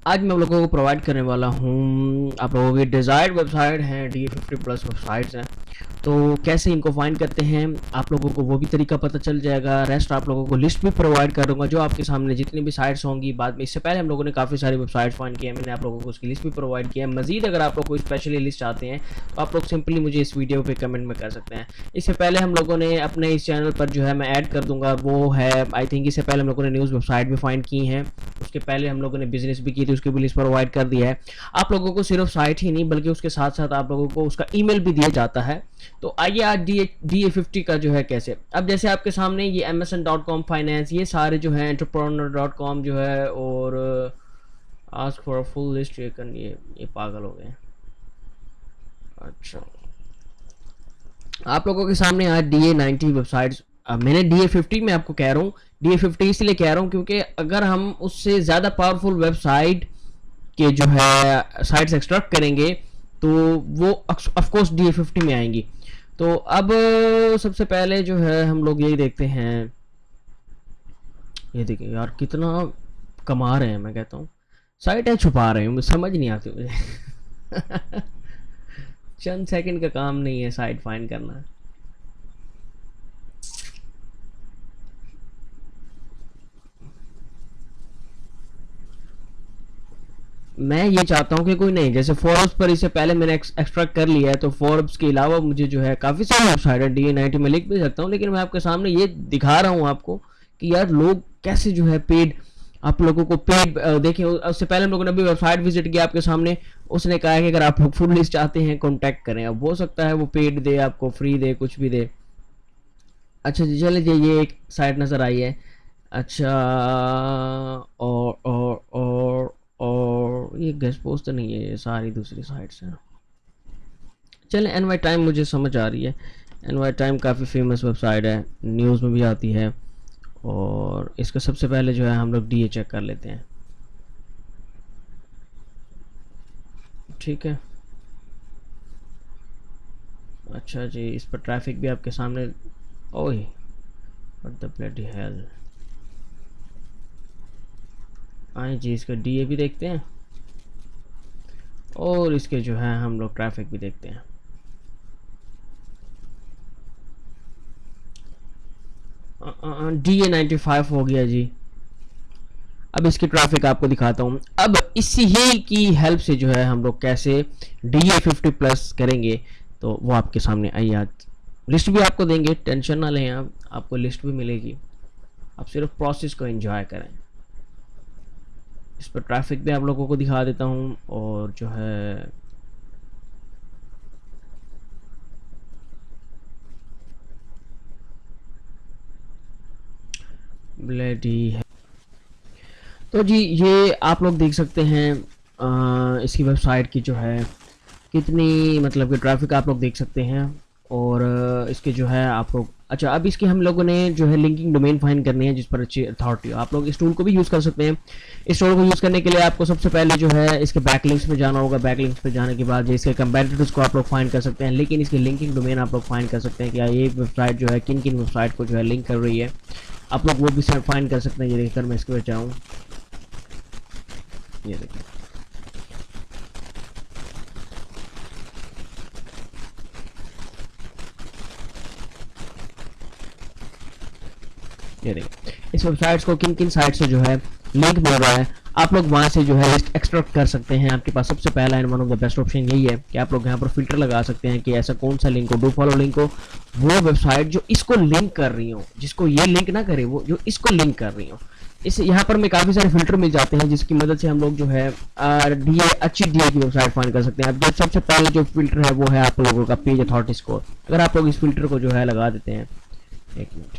आज मैं आप लोगों को प्रोवाइड करने वाला हूँ आप लोगों की डिज़ायर्ड वेबसाइट हैं, DA50 प्लस वेबसाइट्स हैं। तो कैसे इनको फाइंड करते हैं आप लोगों को वो भी तरीका पता चल जाएगा। रेस्ट आप लोगों को लिस्ट भी प्रोवाइड करूँगा जो आपके सामने जितनी भी साइट्स होंगी बाद में। इससे पहले हम लोगों ने काफ़ी सारी वेबसाइट्स फाइंड की है, मैंने आप लोगों को उसकी लिस्ट भी प्रोवाइड किया है। मजीद अगर आप लोग कोई स्पेशली लिस्ट चाहते हैं तो आप लोग सिंपली मुझे इस वीडियो पे कमेंट में कर सकते हैं। इससे पहले हम लोगों ने अपने इस चैनल पर जो है मैं ऐड कर दूंगा वो है आई थिंक, इससे पहले हम लोगों ने न्यूज़ वेबसाइट भी फाइंड की हैं, उसके पहले हम लोगों ने बिजनेस भी की थी, उसकी भी लिस्ट प्रोवाइड कर दिया है। आप लोगों को सिर्फ साइट ही नहीं बल्कि उसके साथ साथ आप लोगों को उसका ईमेल भी दिया जाता है। तो आइए आज DA50 का जो है कैसे। अब जैसे आपके सामने ये MSN.com फाइनेंस, ये सारे जो है entrepreneur.com जो है, और ask for a full list, ये पागल हो गए। अच्छा, आप लोगों के सामने आज DA90 वेबसाइट्स, मैंने DA50 में आपको कह रहा हूँ, DA50 इसलिए कह रहा हूँ क्योंकि अगर हम उससे ज़्यादा पावरफुल वेबसाइट के जो है साइट्स एक्सट्रैक्ट करेंगे तो वो ऑफ कोर्स DA50 में आएंगी। तो अब सबसे पहले जो है हम लोग यही देखते हैं। ये देखिए यार कितना कमा रहे हैं, मैं कहता हूँ साइटें छुपा रहे हैं, मुझे समझ नहीं आती मुझे। चंद सेकंड का काम नहीं है साइट फाइंड करना। मैं ये चाहता हूँ कि कोई नहीं, जैसे फोर्ब्स पर इससे पहले मैंने एक्सट्रैक्ट कर लिया है, तो फोर्ब्स के अलावा मुझे जो है काफ़ी सारी वेबसाइट है DA90 में लिख भी सकता हूँ, लेकिन मैं आपके सामने ये दिखा रहा हूँ आपको कि यार लोग कैसे जो है पेड, आप लोगों को पेड देखिए। उससे पहले हम लोगों ने अभी वेबसाइट विजिट किया आपके सामने, उसने कहा है कि अगर आप लोग फुल लिस्ट चाहते हैं कॉन्टैक्ट करें। अब हो सकता है वो पेड दे, आपको फ्री दे, कुछ भी दे। अच्छा जी, चलिए ये एक साइट नज़र आई है। अच्छा, और ये गेस्ट पोस्ट तो नहीं है, ये सारी दूसरी साइट्स हैं। चलें, NY टाइम मुझे समझ आ रही है। NY टाइम काफ़ी फेमस वेबसाइट है, न्यूज़ में भी आती है। और इसका सबसे पहले जो है हम लोग DA चेक कर लेते हैं। ठीक है, अच्छा जी, इस पर ट्रैफिक भी आपके सामने। Oh what the bloody hell. आए जी, इसका DA भी देखते हैं और इसके जो है हम लोग ट्रैफिक भी देखते हैं। DA95 हो गया जी। अब इसकी ट्रैफिक आपको दिखाता हूँ। अब इसी ही की हेल्प से जो है हम लोग कैसे DA50 प्लस करेंगे, तो वो आपके सामने आई। आज लिस्ट भी आपको देंगे, टेंशन ना लें आप, आपको लिस्ट भी मिलेगी। आप सिर्फ प्रोसेस को एंजॉय करें। इस पर ट्रैफिक भी आप लोगों को दिखा देता हूँ, और जो है ब्लेडी है। तो जी ये आप लोग देख सकते हैं इसकी वेबसाइट की जो है कितनी, मतलब कि ट्रैफिक आप लोग देख सकते हैं। और इसके जो है आप लोग, अच्छा अब इसकी हम लोगों ने जो है लिंकिंग डोमेन फाइंड करनी है जिस पर अच्छी अथॉरिटी हो। आप लोग इस टूल को भी यूज़ कर सकते हैं। इस टूल को यूज़ करने के लिए आपको सबसे पहले जो है इसके बैकलिंक्स में जाना होगा। बैकलिंक्स पे जाने के बाद इसके कंपेटिटर्स को आप लोग फाइंड कर सकते हैं, लेकिन इसकी लिंकिंग डोमेन आप लोग फाइंड कर सकते हैं कि ये वेबसाइट जो है किन किन वेबसाइट को जो है लिंक कर रही है। आप लोग वो भी फाइंड कर सकते हैं। ये देखकर मैं इसके बचाऊँ, ये देखिए ये देखिए इस वेबसाइट्स को किन किन साइट से जो है लिंक मिल रहा है। आप लोग वहाँ से जो है लिस्ट एक्सट्रैक्ट कर सकते हैं। आपके पास सबसे पहला and one of the best option यही है कि आप लोग यहाँ पर फिल्टर लगा सकते हैं कि ऐसा कौन सा लिंक हो, डू फॉलो लिंक हो, वो वेबसाइट जो इसको लिंक कर रही हो, जिसको ये लिंक ना करे, वो जो इसको लिंक कर रही हो। इस यहाँ पर में काफ़ी सारे फिल्टर मिल जाते हैं जिसकी मदद से हम लोग जो है अच्छी DA की वेबसाइट फाइंड कर सकते हैं। अब जो सबसे पहले जो फिल्टर है वो है आप लोगों का पेज अथॉरिटी स्कोर। अगर आप लोग इस फिल्टर को जो है लगा देते हैं, एक मिनट,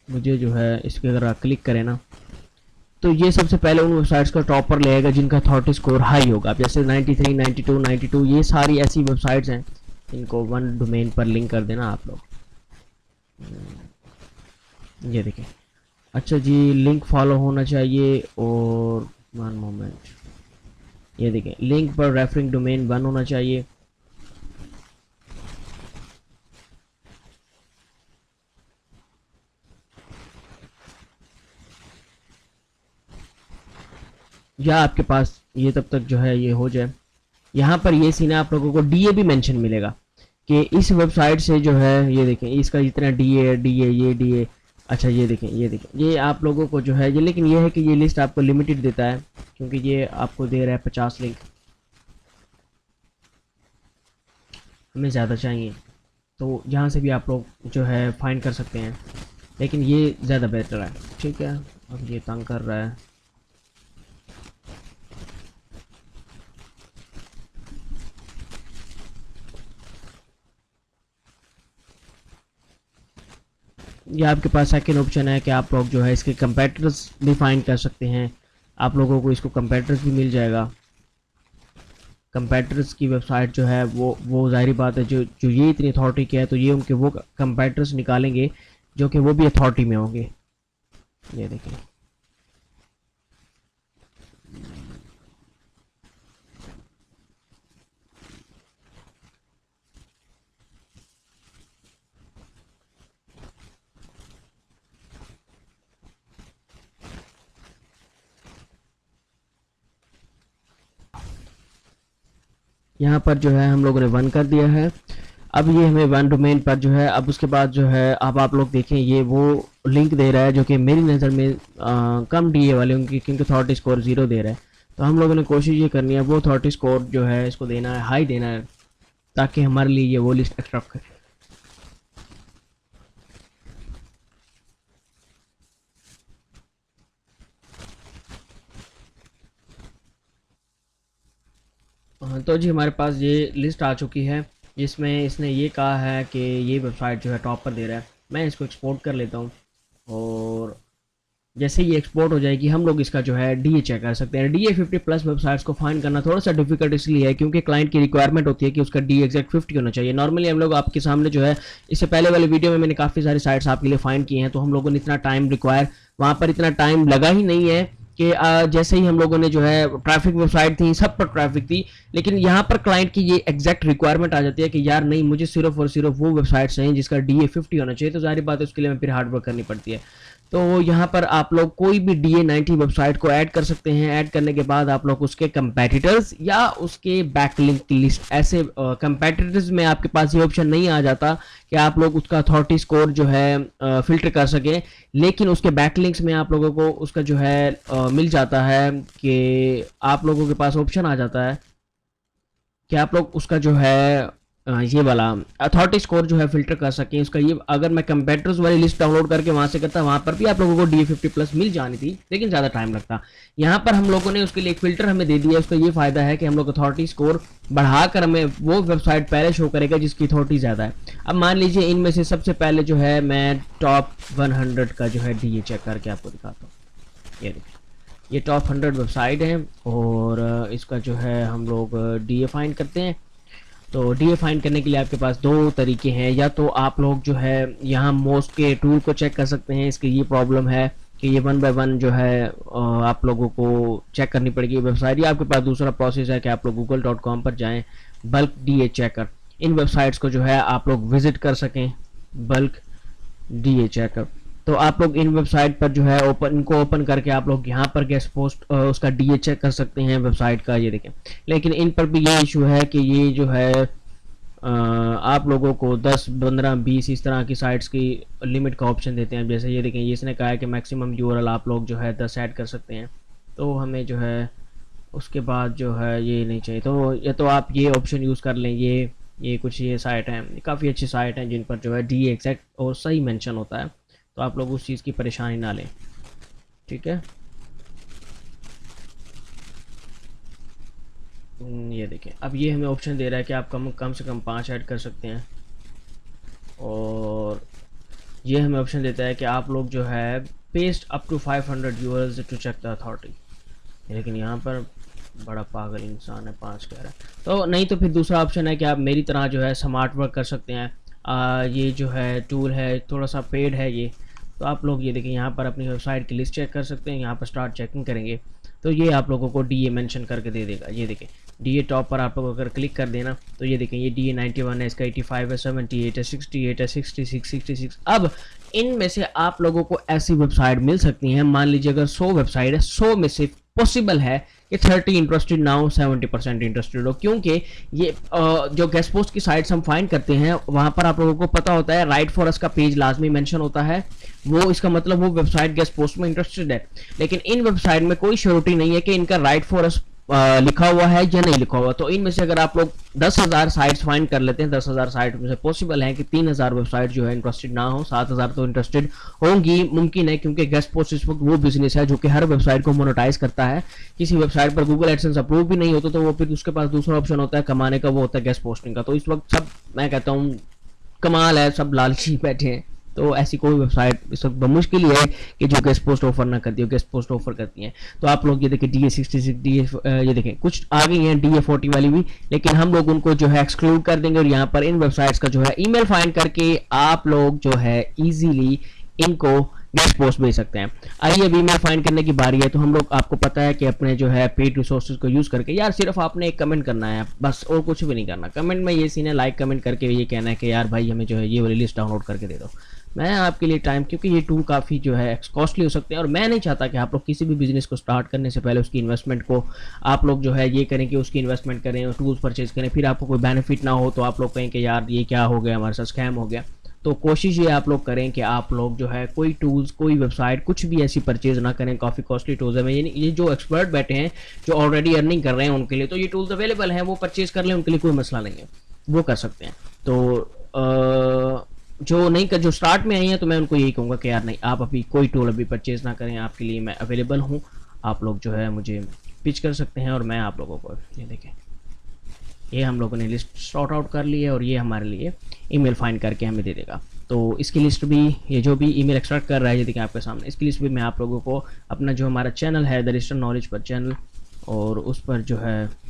मुझे जो है इसके अगर आप क्लिक करें ना, तो ये सबसे पहले उन वेबसाइट्स का टॉप पर लेगा जिनका अथॉरिटी स्कोर हाई होगा। अब जैसे 93, 92, 92, ये सारी ऐसी वेबसाइट्स हैं इनको वन डोमेन पर लिंक कर देना आप लोग। ये देखिए, अच्छा जी, लिंक फॉलो होना चाहिए, और वन मोमेंट, ये देखिए लिंक पर रेफरिंग डोमेन 1 होना चाहिए। या आपके पास ये तब तक जो है ये हो जाए। यहाँ पर ये सीन है, आप लोगों को डीए भी मेंशन मिलेगा कि इस वेबसाइट से जो है ये देखें इसका जितना डीए डीए ये डीए। अच्छा ये देखें ये आप लोगों को जो है ये, लेकिन ये है कि ये लिस्ट आपको लिमिटेड देता है क्योंकि ये आपको दे रहा है 50 लिंक, हमें ज़्यादा चाहिए तो यहाँ से भी आप लोग जो है फाइंड कर सकते हैं, लेकिन ये ज़्यादा बेहतर है। ठीक है, अब ये तंग कर रहा है। ये आपके पास सेकेंड ऑप्शन है कि आप लोग जो है इसके कंपेटिटर्स भी फाइंड कर सकते हैं, आप लोगों को इसको कंपेटिटर्स भी मिल जाएगा। कंपेटिटर्स की वेबसाइट जो है वो ज़ाहिर बात है, जो जो ये इतनी अथॉरिटी के है तो ये उनके वो कंपेटिटर्स निकालेंगे जो कि वो भी अथॉरिटी में होंगे। ये देखें यहाँ पर जो है हम लोगों ने 1 कर दिया है। अब ये हमें 1 डोमेन पर जो है, अब उसके बाद जो है अब आप लोग देखें ये वो लिंक दे रहा है जो कि मेरी नज़र में कम डीए वाले उनकी, क्योंकि अथॉरिटी स्कोर 0 दे रहा है। तो हम लोगों ने कोशिश ये करनी है वो अथॉरिटी स्कोर जो है इसको देना है, हाई देना है, ताकि हमारे लिए ये वो लिस्ट एक्सट्रैक्ट करे। तो जी हमारे पास ये लिस्ट आ चुकी है जिसमें इसने ये कहा है कि ये वेबसाइट जो है टॉप पर दे रहा है। मैं इसको एक्सपोर्ट कर लेता हूँ और जैसे ही एक्सपोर्ट हो जाएगी हम लोग इसका जो है डीए चेक कर सकते हैं। डीए 50 प्लस वेबसाइट्स को फाइंड करना थोड़ा सा डिफिकल्ट इसलिए है क्योंकि क्लाइंट की रिक्वायरमेंट होती है कि उसका डी एग्जैक्ट 50 होना चाहिए। नॉर्मली हम लोग आपके सामने जो है इससे पहले वाले वीडियो में मैंने काफ़ी सारी साइट्स आपके लिए फाइंड किए हैं, तो हम लोगों ने इतना टाइम रिक्वायर वहाँ पर इतना टाइम लगा ही नहीं है कि जैसे ही हम लोगों ने जो है ट्रैफिक वेबसाइट थी सब पर ट्रैफिक थी, लेकिन यहाँ पर क्लाइंट की ये एग्जैक्ट रिक्वायरमेंट आ जाती है कि यार नहीं मुझे सिर्फ और सिर्फ वो वेबसाइट्स हैं जिसका डीए 50 होना चाहिए, तो जाहिर बात है उसके लिए मैं फिर हार्ड वर्क करनी पड़ती है। तो यहाँ पर आप लोग कोई भी डीए 90 वेबसाइट को ऐड कर सकते हैं। ऐड करने के बाद आप लोग उसके कंपेटिटर्स या उसके बैकलिंक की लिस्ट, ऐसे कंपेटिटर्स में आपके पास ये ऑप्शन नहीं आ जाता कि आप लोग उसका अथॉरिटी स्कोर जो है फिल्टर कर सकें, लेकिन उसके बैकलिंक्स में आप लोगों को उसका जो है मिल जाता है कि आप लोगों के पास ऑप्शन आ जाता है कि आप लोग उसका जो है ये वाला अथॉरिटी स्कोर जो है फिल्टर कर सकें उसका। ये अगर मैं कंपेटिटर्स वाली लिस्ट डाउनलोड करके वहाँ से करता, वहाँ पर भी आप लोगों को डी 50 प्लस मिल जानी थी, लेकिन ज़्यादा टाइम लगता। यहाँ पर हम लोगों ने उसके लिए एक फ़िल्टर हमें दे दिया। उसका ये फ़ायदा है कि हम लोग अथॉरिटी स्कोर बढ़ाकर हमें वो वेबसाइट पहले शो करेगा जिसकी अथॉरिटी ज़्यादा है। अब मान लीजिए इनमें से सबसे पहले जो है मैं टॉप 100 का जो है डी चेक करके आपको दिखाता हूँ। ये देखिए ये टॉप 100 वेबसाइट है और इसका जो है हम लोग डी फाइंड करते हैं। तो डी फाइंड करने के लिए आपके पास दो तरीके हैं, या तो आप लोग जो है यहाँ मोस्ट के टूल को चेक कर सकते हैं। इसकी ये प्रॉब्लम है कि ये 1 बाय 1 जो है आप लोगों को चेक करनी पड़ेगी वेबसाइट। या आपके पास दूसरा प्रोसेस है कि आप लोग google.com पर जाएं, बल्क डी चेकर, इन वेबसाइट्स को जो है आप लोग विजिट कर सकें, बल्क डी चेकर। तो आप लोग इन वेबसाइट पर जो है इनको ओपन करके आप लोग यहाँ पर गेस्ट पोस्ट उसका डीए चेक कर सकते हैं वेबसाइट का। ये देखें, लेकिन इन पर भी ये इशू है कि ये जो है आप लोगों को 10 15 20 इस तरह की साइट्स की लिमिट का ऑप्शन देते हैं। जैसे ये देखें, ये इसने कहा है कि मैक्सिमम यूआरएल आप लोग जो है 10 ऐड कर सकते हैं, तो हमें जो है उसके बाद जो है ये नहीं चाहिए। तो या तो आप ये ऑप्शन यूज़ कर लें। ये कुछ ये साइट हैं, काफ़ी अच्छी साइट हैं जिन पर जो है डी एग्जैक्ट और सही मेंशन होता है, तो आप लोग उस चीज़ की परेशानी ना लें। ठीक है, ये देखें अब ये हमें ऑप्शन दे रहा है कि आप कम से कम 5 ऐड कर सकते हैं, और ये हमें ऑप्शन देता है कि आप लोग जो है paste up to 500 URLs to check the authority. लेकिन यहाँ पर बड़ा पागल इंसान है, 5 कह रहा है। तो नहीं तो फिर दूसरा ऑप्शन है कि आप मेरी तरह जो है स्मार्ट वर्क कर सकते हैं। ये जो है टूल है थोड़ा सा पेड है ये, तो आप लोग ये देखें यहाँ पर अपनी वेबसाइट की लिस्ट चेक कर सकते हैं। यहाँ पर स्टार्ट चेकिंग करेंगे तो ये आप लोगों को डीए मेंशन करके दे देगा। ये देखें डीए टॉप पर आप लोग अगर क्लिक कर देना तो ये देखें ये डीए 91 है, इसका 85 है, 78 है, 68 है, 66 66। अब इनमें से आप लोगों को ऐसी वेबसाइट मिल सकती हैं, मान लीजिए अगर 100 वेबसाइट है, 100 में से पॉसिबल है कि 30 इंटरेस्टेड ना हो, 70% इंटरेस्टेड हो, क्योंकि ये जो गेस्ट पोस्ट की साइट्स हम फाइंड करते हैं वहां पर आप लोगों को पता होता है राइट फॉर अस का पेज लाजमी मेंशन होता है, वो इसका मतलब वो वेबसाइट गेस्ट पोस्ट में इंटरेस्टेड है। लेकिन इन वेबसाइट में कोई श्योरिटी नहीं है कि इनका राइट फॉर अस लिखा हुआ है या नहीं लिखा हुआ। तो इनमें से अगर आप लोग 10,000 साइट्स फाइंड कर लेते हैं, 10,000 साइट में से पॉसिबल है कि 3,000 वेबसाइट जो है इंटरेस्टेड ना हो, 7,000 तो इंटरेस्टेड होंगी, मुमकिन है, क्योंकि गेस्ट पोस्ट इस वक्त वो बिजनेस है जो कि हर वेबसाइट को मोनेटाइज करता है। किसी वेबसाइट पर गूगल एडसेंस अप्रूव भी नहीं होता तो वो फिर उसके पास दूसरा ऑप्शन होता है कमाने का, वो होता है गेस्ट पोस्टिंग का। तो इस वक्त सब, मैं कहता हूँ कमाल है, सब लालची बैठे हैं। तो ऐसी कोई वेबसाइट इस वक्त मुश्किल ही है कि जो गेस्ट पोस्ट ऑफर ना करती हो, गेस्ट पोस्ट ऑफर करती हैं। तो आप लोग ये देखिए DA66 ये देखें कुछ आ गई हैं DA40 वाली भी, लेकिन हम लोग उनको जो है एक्सक्लूड कर देंगे और यहाँ पर इन वेबसाइट्स का जो है ईमेल फाइंड करके आप लोग जो है इजीली इनको गेस्ट पोस्ट भेज सकते हैं। आइए अभी ईमेल फाइंड करने की बारी है। तो हम लोग, आपको पता है कि अपने जो है पेड रिसोर्सेज को यूज करके, यार सिर्फ आपने एक कमेंट करना है बस, और कुछ भी नहीं करना। कमेंट में ये सीन है, लाइक कमेंट करके ये कहना है कि यार भाई हमें जो है ये वाली लिस्ट डाउनलोड करके दे दो। मैं आपके लिए टाइम, क्योंकि ये टूल काफ़ी जो है कॉस्टली हो सकते हैं और मैं नहीं चाहता कि आप लोग किसी भी बिजनेस को स्टार्ट करने से पहले उसकी इन्वेस्टमेंट को आप लोग जो है ये करें कि उसकी इन्वेस्टमेंट करें और टूल्स परचेज करें, फिर आपको कोई बेनिफिट ना हो तो आप लोग कहें कि यार ये क्या हो गया, हमारे साथ स्कैम हो गया। तो कोशिश ये आप लोग करें कि आप लोग जो है कोई टूल्स, कोई वेबसाइट, कुछ भी ऐसी परचेज ना करें। काफ़ी कॉस्टली टूल्स है, ये जो एक्सपर्ट बैठे हैं जो ऑलरेडी अर्निंग कर रहे हैं उनके लिए तो ये टूल्स अवेलेबल हैं, वो परचेज कर लें, उनके लिए कोई मसला नहीं है, वो कर सकते हैं। तो जो नहीं कर, जो स्टार्ट में आई हैं तो मैं उनको यही कहूँगा कि यार नहीं, आप अभी कोई टूल अभी परचेज ना करें, आपके लिए मैं अवेलेबल हूँ। आप लोग जो है मुझे पिच कर सकते हैं और मैं आप लोगों को, ये देखें ये हम लोगों ने लिस्ट सॉर्ट आउट कर ली है और ये हमारे लिए ईमेल फाइंड करके हमें दे देगा। तो इसकी लिस्ट भी, ये जो भी ईमेल एक्सट्रैक्ट कर रहा है ये देखिए आपके सामने, इसकी लिस्ट भी मैं आप लोगों को अपना जो हमारा चैनल है द रजिस्टर्ड नॉलेज पर चैनल, और उस पर जो है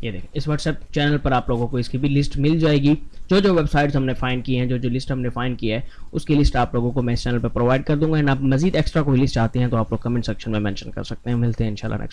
ये देखें इस व्हाट्सएप चैनल पर आप लोगों को इसकी भी लिस्ट मिल जाएगी। जो जो वेबसाइट्स हमने फाइंड की हैं, जो जो लिस्ट हमने फाइंड की है, उसकी लिस्ट आप लोगों को मैं इस चैनल पर प्रोवाइड कर दूंगा। एंड आप मजीद एक्स्ट्रा कोई लिस्ट चाहते हैं तो आप लोग कमेंट सेक्शन में मेंशन कर सकते हैं। मिलते हैं इंशाल्लाह नेक्स्ट।